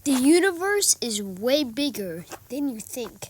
The universe is way bigger than you think.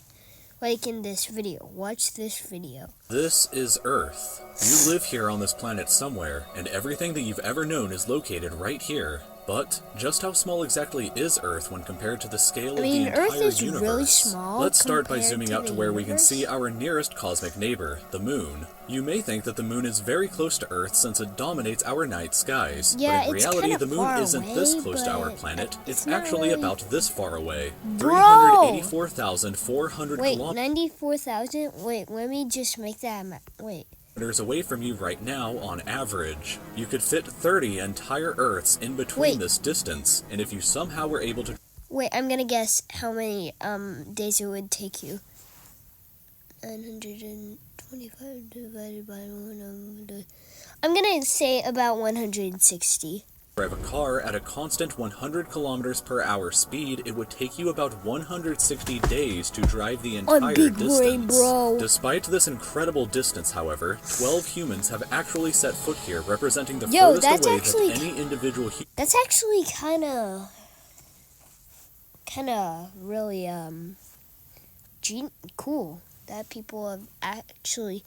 Like in this video. Watch this video. This is Earth. You live here on this planet somewhere, and everything that you've ever known is located right here. But just how small exactly is Earth when compared to the scale of the entire Earth is universe? really small. Let's start by zooming to out to where we can see our nearest cosmic neighbor, the Moon. You may think that the Moon is very close to Earth since it dominates our night skies. Yeah, but in reality, the Moon isn't this close to our planet. It's actually really about this far away. Bro! 384,400 Wait, kilometers. 94,000? Wait, let me just make that wait. Away from you right now on average. You could fit 30 entire Earths in between this distance, and if you somehow were able to... Wait, I'm gonna guess how many days it would take you. 925 divided by 100. I'm gonna say about 160. Drive a car at a constant 100 kilometers per hour speed, it would take you about 160 days to drive the entire distance. Brain, bro. Despite this incredible distance, however, 12 humans have actually set foot here, representing the furthest away that any individual That's actually kind of really cool that people have actually.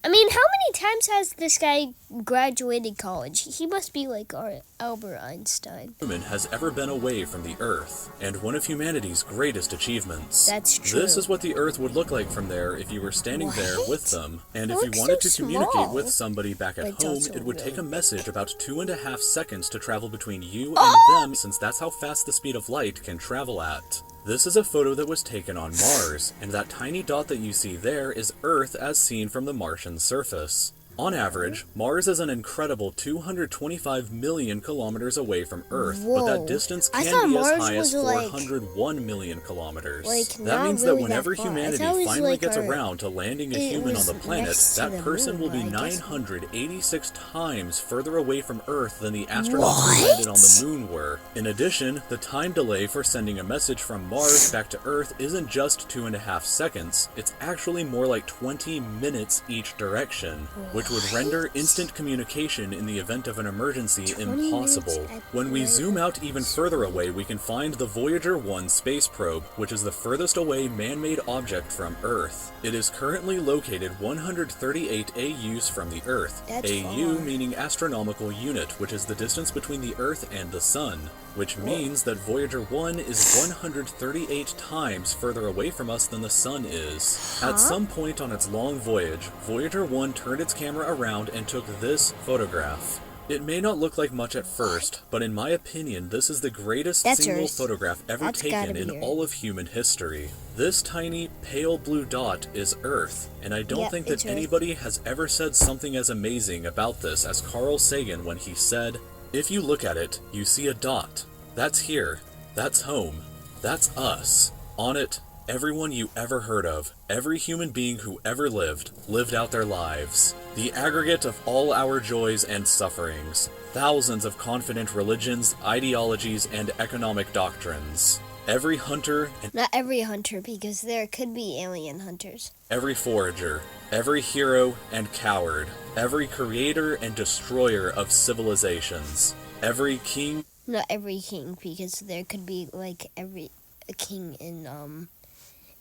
I mean, how many times has this guy graduated college? He must be like our Albert Einstein. Human has ever been away from the Earth, and one of humanity's greatest achievements. That's true. This is what the Earth would look like from there if you were standing there with them. And if you Looks wanted so to communicate small. with somebody back at home, also it would take a really message about 2.5 seconds to travel between you Oh! and them, since that's how fast the speed of light can travel at. This is a photo that was taken on Mars, and that tiny dot that you see there is Earth as seen from the Martian surface. On average, Mars is an incredible 225 million kilometers away from Earth, but that distance can be as high as 401 million kilometers. That means that whenever humanity finally gets around to landing a human on the planet, that person will be 986 times further away from Earth than the astronauts who landed on the Moon were. In addition, the time delay for sending a message from Mars back to Earth isn't just 2.5 seconds, it's actually more like 20 minutes each direction, which would render instant communication in the event of an emergency impossible. When we zoom out even further away, we can find the Voyager 1 space probe, which is the furthest away man-made object from Earth. It is currently located 138 AUs from the Earth. AU meaning astronomical unit, which is the distance between the Earth and the Sun, which means that Voyager 1 is 138 times further away from us than the Sun is. At some point on its long voyage, Voyager 1 turned its camera around and took this photograph. It may not look like much at first, but in my opinion, this is the greatest single photograph ever taken in all of human history. This tiny, pale blue dot is Earth, and I don't think that anybody has ever said something as amazing about this as Carl Sagan when he said, "If you look at it, you see a dot. That's here. That's home. That's us. On it, everyone you ever heard of, every human being who ever lived out their lives. The aggregate of all our joys and sufferings. Thousands of confident religions, ideologies, and economic doctrines. Every hunter and not every hunter, because there could be alien hunters. Every forager, every hero and coward, every creator and destroyer of civilizations, every king." Not every king, because there could be like a king in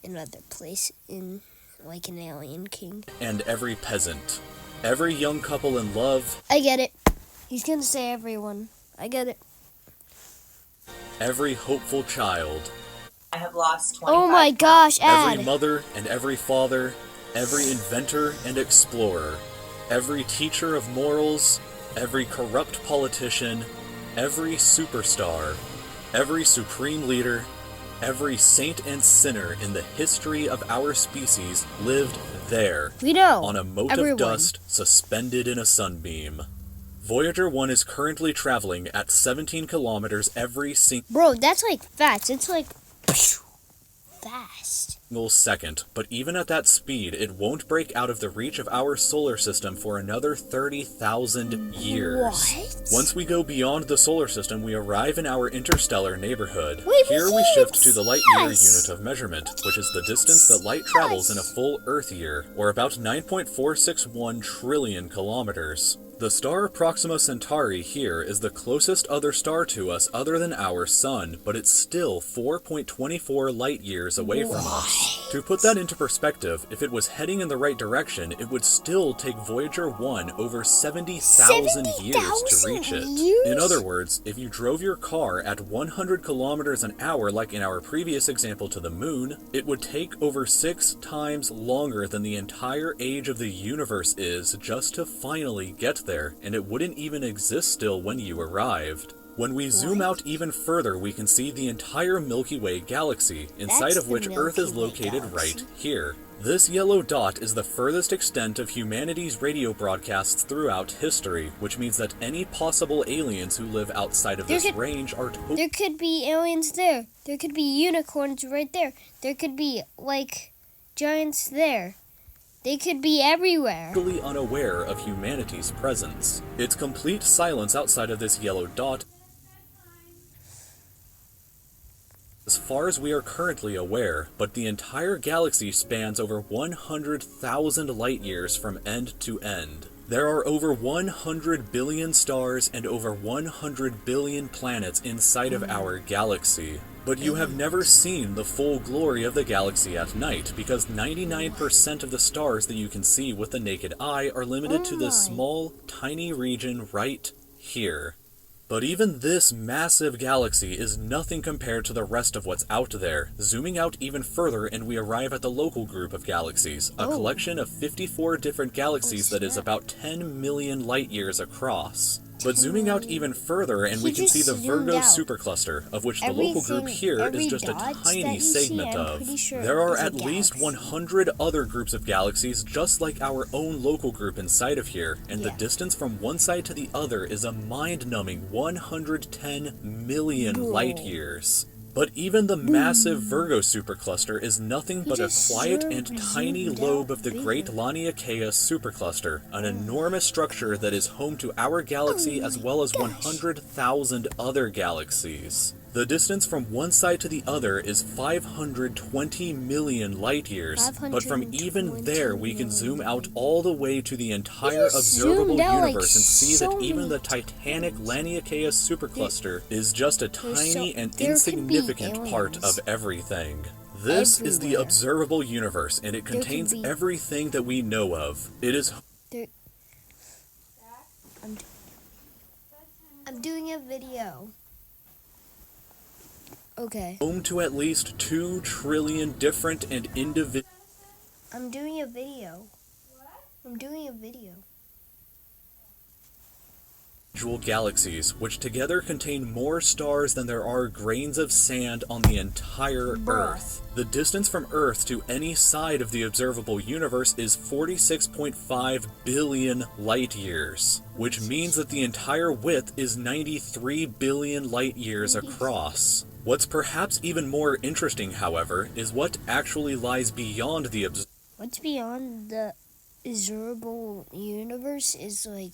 another place, in like an alien king. "And every peasant, every young couple in love." I get it. He's gonna say everyone. I get it. "Every hopeful child." I have lost 25 Oh my gosh, Ad. "Every mother and every father, every inventor and explorer, every teacher of morals, every corrupt politician, every superstar, every supreme leader, every saint and sinner in the history of our species lived there, We know. on a mote of dust suspended in a sunbeam. Voyager 1 is currently traveling at 17 kilometers every Bro, that's like fast. It's like fast. single second, but even at that speed, it won't break out of the reach of our solar system for another 30,000 years. What? Once we go beyond the solar system, we arrive in our interstellar neighborhood. Wait, Here we we can't shift to the light year see us. unit of measurement, which is the distance that light travels in a full Earth year, or about 9.461 trillion kilometers. The star Proxima Centauri here is the closest other star to us other than our sun, but it's still 4.24 light-years away from us. To put that into perspective, if it was heading in the right direction, it would still take Voyager 1 over 70,000 years to reach it. In other words, if you drove your car at 100 kilometers an hour like in our previous example to the moon, it would take over 6 times longer than the entire age of the universe is just to finally get there. And it wouldn't even exist still when you arrived. When we zoom out even further, we can see the entire Milky Way galaxy, inside of which Earth is located right here. This yellow dot is the furthest extent of humanity's radio broadcasts throughout history, which means that any possible aliens who live outside of this range are There could be aliens there. There could be unicorns right there. There could be, like, giants there. They could be everywhere. Totally unaware of humanity's presence. It's complete silence outside of this yellow dot as far as we are currently aware, but the entire galaxy spans over 100,000 light-years from end to end. There are over 100 billion stars and over 100 billion planets inside of our galaxy. But you have never seen the full glory of the galaxy at night, because 99% of the stars that you can see with the naked eye are limited to this small, tiny region right here. But even this massive galaxy is nothing compared to the rest of what's out there. Zooming out even further and we arrive at the local group of galaxies, a collection of 54 different galaxies that is about 10 million light-years across. But zooming out even further and we can see the Virgo supercluster, of which the local group here is just a tiny segment of. There are at least 100 other groups of galaxies just like our own local group inside of here, and the distance from one side to the other is a mind-numbing 110 million light-years. But even the massive Virgo supercluster is nothing but a quiet and tiny lobe of the Great Laniakea supercluster, an enormous structure that is home to our galaxy as well as 100,000 other galaxies. The distance from one side to the other is 520 million light-years, but from even there we can zoom out all the way to the entire observable universe and see that even the titanic Laniakea supercluster is just a tiny and insignificant part of everything. This is the observable universe, and it contains everything that we know of. It is... I'm doing a video. Okay. Home to at least 2 trillion different and individual... I'm doing a video. I'm doing a video. Galaxies, which together contain more stars than there are grains of sand on the entire Earth. The distance from Earth to any side of the observable universe is 46.5 billion light-years, which means that the entire width is 93 billion light-years across. What's perhaps even more interesting, however, is what actually lies beyond the What's beyond the observable universe is the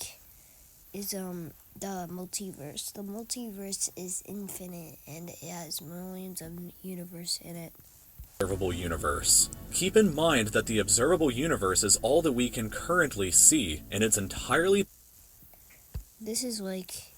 multiverse. The multiverse is infinite and it has millions of universe in it. Observable universe. Keep in mind that the observable universe is all that we can currently see, and it's entirely... This is like...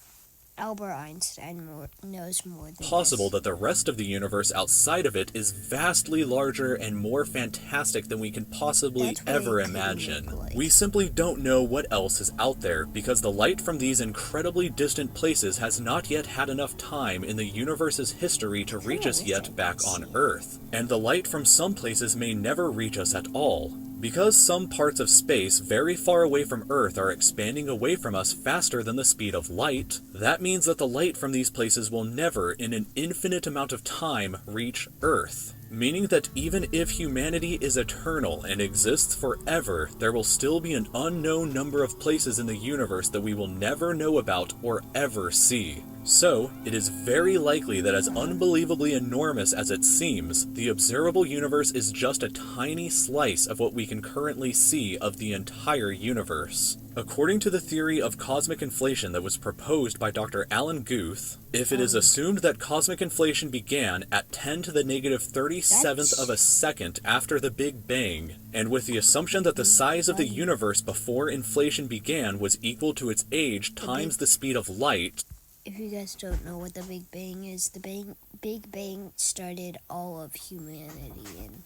Albert Einstein knows more than possible that the rest of the universe outside of it is vastly larger and more fantastic than we can possibly ever imagine. We simply don't know what else is out there because the light from these incredibly distant places has not yet had enough time in the universe's history to reach us yet back on Earth. And the light from some places may never reach us at all. Because some parts of space very far away from Earth are expanding away from us faster than the speed of light, that means that the light from these places will never, in an infinite amount of time, reach Earth. Meaning that even if humanity is eternal and exists forever, there will still be an unknown number of places in the universe that we will never know about or ever see. So, it is very likely that as unbelievably enormous as it seems, the observable universe is just a tiny slice of what we can currently see of the entire universe. According to the theory of cosmic inflation that was proposed by Dr. Alan Guth, if it is assumed that cosmic inflation began at 10 to the negative 37th of a second after the Big Bang, and with the assumption that the size of the universe before inflation began was equal to its age times the speed of light. If you guys don't know what the Big Bang is, the Big Bang started all of humanity and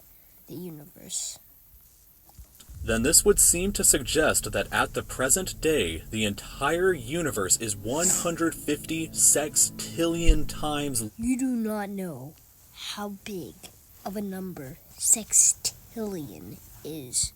the universe. Then this would seem to suggest that at the present day, the entire universe is 150 sextillion times. You do not know how big of a number sextillion is.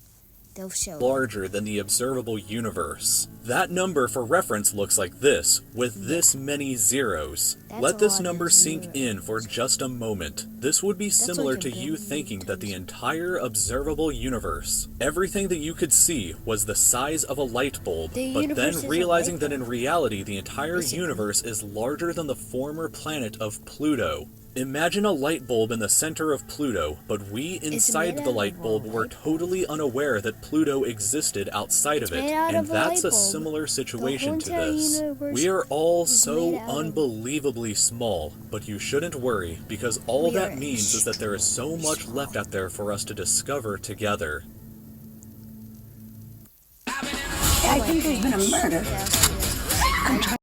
They'll show Larger than the observable universe. That number for reference looks like this, with this many zeros. That's Let a this lot number of sink zeros. in for just a moment. This would be similar like a to you billion thinking that the times. entire observable universe, everything that you could see, was the size of a light bulb, The but universe then is a realizing light that in bulb. reality the entire Basically. universe is larger than the former planet of Pluto. Imagine a light bulb in the center of Pluto, but we inside made the out light of a bulb were light bulb. totally unaware that Pluto existed outside of it, made out and of a that's light a bulb. similar situation to entire this. universe We are all is so made out of- unbelievably small, but you shouldn't worry, because all We that are means is that there is so much left out there for us to discover together. I think there's been a murder. Yeah, I'm trying